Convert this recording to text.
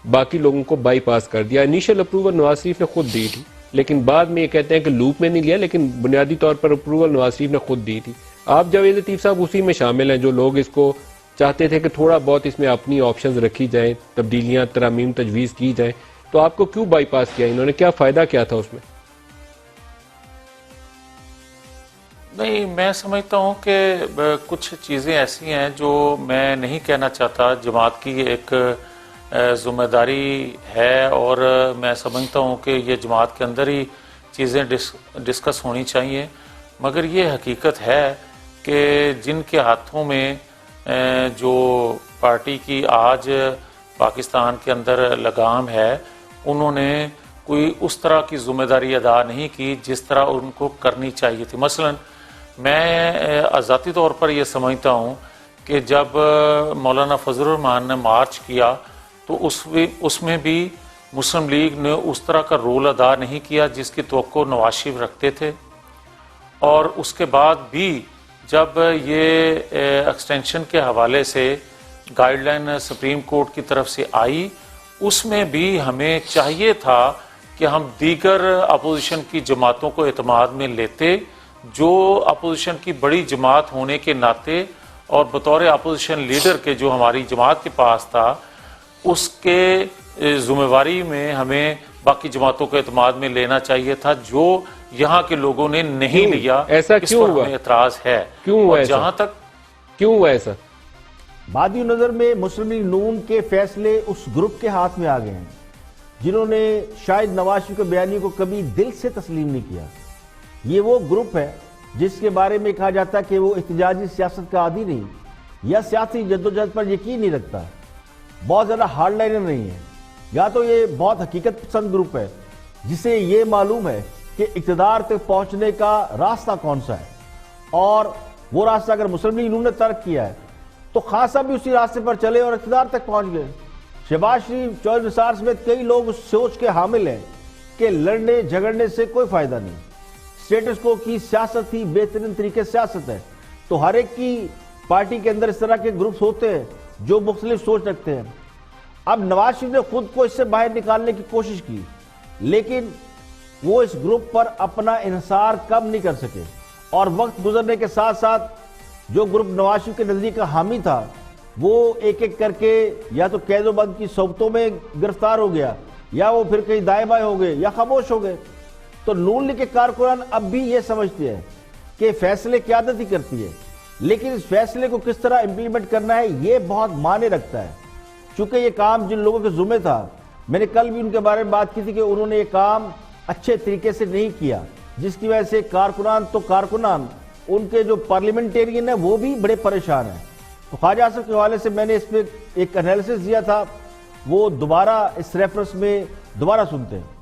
باقی لوگوں کو بائی پاس کر دیا. انیشل اپروول نواز شریف نے خود دی تھی, لیکن بعد میں یہ کہتے ہیں کہ لوپ میں نہیں لیا, لیکن بنیادی طور پر اپروول نواز شریف نے خود دی تھی. آپ جاوید لطیف صاحب اسی میں شامل ہیں جو لوگ اس کو چاہتے تھے کہ تھوڑا بہت اس میں اپنی آپشنز رکھی جائیں, تبدیلیاں ترامیم تجویز کی جائیں. تو آپ کو کیوں بائی پاس کیا, انہوں نے کیا فائدہ کیا تھا اس میں؟ نہیں, میں سمجھتا ہوں کہ کچھ چیزیں ایسی ہیں جو میں نہیں کہنا چاہتا. جماعت کی ایک ذمہ داری ہے اور میں سمجھتا ہوں کہ یہ جماعت کے اندر ہی چیزیں ڈسکس ہونی چاہیے. مگر یہ حقیقت ہے کہ جن کے ہاتھوں میں جو پارٹی کی آج پاکستان کے اندر لگام ہے, انہوں نے کوئی اس طرح کی ذمہ داری ادا نہیں کی جس طرح ان کو کرنی چاہیے تھی. مثلا میں ذاتی طور پر یہ سمجھتا ہوں کہ جب مولانا فضل الرحمان نے مارچ کیا تو اس میں بھی مسلم لیگ نے اس طرح کا رول ادا نہیں کیا جس کی توقع نواز شریف رکھتے تھے. اور اس کے بعد بھی جب یہ ایکسٹینشن کے حوالے سے گائیڈ لائن سپریم کورٹ کی طرف سے آئی, اس میں بھی ہمیں چاہیے تھا کہ ہم دیگر اپوزیشن کی جماعتوں کو اعتماد میں لیتے, جو اپوزیشن کی بڑی جماعت ہونے کے ناطے اور بطور اپوزیشن لیڈر کے جو ہماری جماعت کے پاس تھا, اس کے ذمہ داری میں ہمیں باقی جماعتوں کو اعتماد میں لینا چاہیے تھا, جو یہاں کے لوگوں نے نہیں لیا. ایسا کیوں ہوا؟ ہمیں اعتراض ہے. کیوں ہوا ایسا؟ جہاں تک کیوں ہوا ایسا؟ بادی نظر میں مسلم لیگ نون کے فیصلے اس گروپ کے ہاتھ میں آ گئے ہیں جنہوں نے شاید نواز شریف کے بیانیے کو کبھی دل سے تسلیم نہیں کیا. یہ وہ گروپ ہے جس کے بارے میں کہا جاتا ہے کہ وہ احتجاجی سیاست کا عادی نہیں یا سیاسی جدوجہد پر یقین نہیں رکھتا, بہت زیادہ ہارڈ لائنر نہیں ہے, یا تو یہ بہت حقیقت پسند گروپ ہے جسے یہ معلوم ہے کہ اقتدار تک پہنچنے کا راستہ کون سا ہے, اور وہ راستہ اگر مسلم لیگ نون نے ترک کیا ہے تو خاصا بھی اسی راستے پر چلے اور اقتدار تک پہنچ گئے. شہباز شریف, چودھری نثار سمیت کئی لوگ اس سوچ کے حامل ہیں کہ لڑنے جھگڑنے سے کوئی فائدہ نہیں, سٹیٹس کو کی سیاست ہی بہترین طریقے سیاست ہے. تو ہر ایک کی پارٹی کے اندر اس طرح کے گروپس ہوتے ہیں جو مختلف سوچ رکھتے ہیں. اب نواز شریف نے خود کو اس سے باہر نکالنے کی کوشش کی, لیکن وہ اس گروپ پر اپنا انحصار کم نہیں کر سکے, اور وقت گزرنے کے ساتھ ساتھ جو گروپ نواز شریف کے نزدیک کا حامی تھا وہ ایک ایک کر کے یا تو قید و بند کی صحبتوں میں گرفتار ہو گیا, یا وہ پھر کہیں دائیں بائیں ہو گئے یا خاموش ہو گئے. تو نون لیگ کے کارکنان اب بھی یہ سمجھتے ہیں کہ فیصلے قیادت ہی کرتی ہے, لیکن اس فیصلے کو کس طرح امپلیمنٹ کرنا ہے یہ بہت معنی رکھتا ہے. چونکہ یہ کام جن لوگوں کے ذمہ تھا, میں نے کل بھی ان کے بارے میں بات کی تھی کہ انہوں نے یہ کام اچھے طریقے سے نہیں کیا, جس کی وجہ سے کارکنان ان کے جو پارلیمنٹیرین ہیں وہ بھی بڑے پریشان ہیں. تو خواجہ آصف کے حوالے سے میں نے اس پہ ایک انالیسس دیا تھا, وہ دوبارہ اس ریفرنس میں دوبارہ سنتے ہیں.